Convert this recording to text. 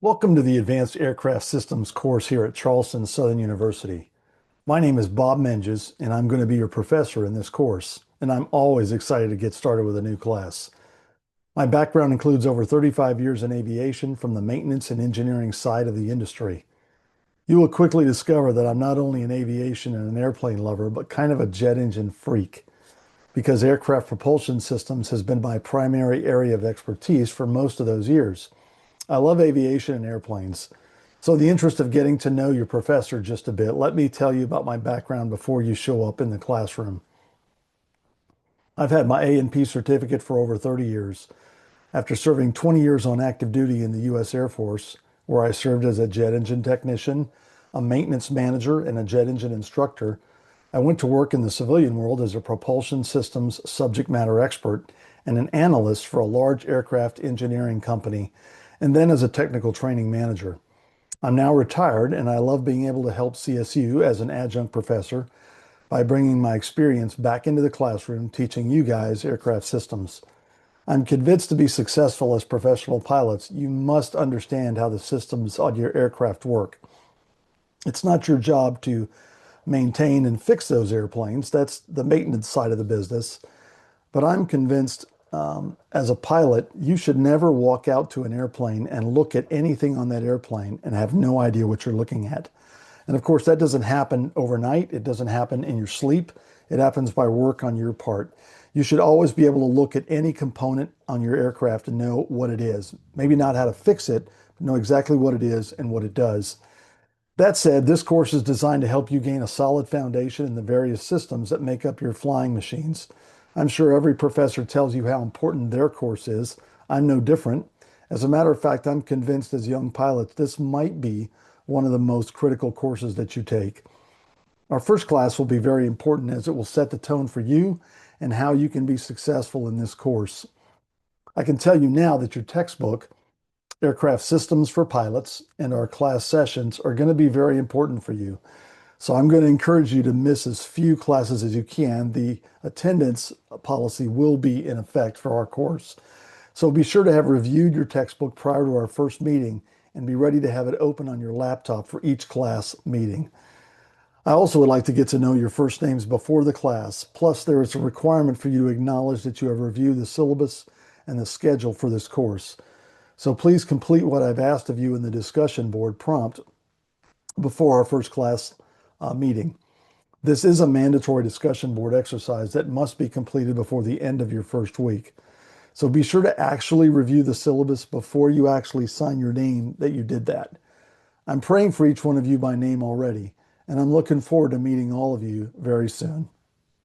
Welcome to the Advanced Aircraft Systems course here at Charleston Southern University. My name is Bob Menges, and I'm going to be your professor in this course, and I'm always excited to get started with a new class. My background includes over 35 years in aviation from the maintenance and engineering side of the industry. You will quickly discover that I'm not only an aviation and an airplane lover, but kind of a jet engine freak, because aircraft propulsion systems has been my primary area of expertise for most of those years. I love aviation and airplanes. So, in the interest of getting to know your professor just a bit, let me tell you about my background before you show up in the classroom. I've had my A&P certificate for over 30 years. After serving 20 years on active duty in the U.S. Air Force, where I served as a jet engine technician, a maintenance manager, and a jet engine instructor, I went to work in the civilian world as a propulsion systems subject matter expert and an analyst for a large aircraft engineering company, and then as a technical training manager. I'm now retired, and I love being able to help CSU as an adjunct professor by bringing my experience back into the classroom teaching you guys aircraft systems. I'm convinced to be successful as professional pilots, you must understand how the systems on your aircraft work. It's not your job to maintain and fix those airplanes. That's the maintenance side of the business. But I'm convinced as a pilot, you should never walk out to an airplane and look at anything on that airplane and have no idea what you're looking at. And of course, that doesn't happen overnight. It doesn't happen in your sleep. It happens by work on your part. You should always be able to look at any component on your aircraft and know what it is. Maybe not how to fix it, but know exactly what it is and what it does. That said, this course is designed to help you gain a solid foundation in the various systems that make up your flying machines. I'm sure every professor tells you how important their course is. I'm no different. As a matter of fact, I'm convinced as young pilots, this might be one of the most critical courses that you take. Our first class will be very important as it will set the tone for you and how you can be successful in this course. I can tell you now that your textbook, Aircraft Systems for Pilots, and our class sessions are going to be very important for you. So I'm going to encourage you to miss as few classes as you can. The attendance policy will be in effect for our course. So be sure to have reviewed your textbook prior to our first meeting and be ready to have it open on your laptop for each class meeting. I also would like to get to know your first names before the class. Plus, there is a requirement for you to acknowledge that you have reviewed the syllabus and the schedule for this course. So please complete what I've asked of you in the discussion board prompt before our first class meeting. This is a mandatory discussion board exercise that must be completed before the end of your first week. So be sure to actually review the syllabus before you actually sign your name that you did that. I'm praying for each one of you by name already, and I'm looking forward to meeting all of you very soon.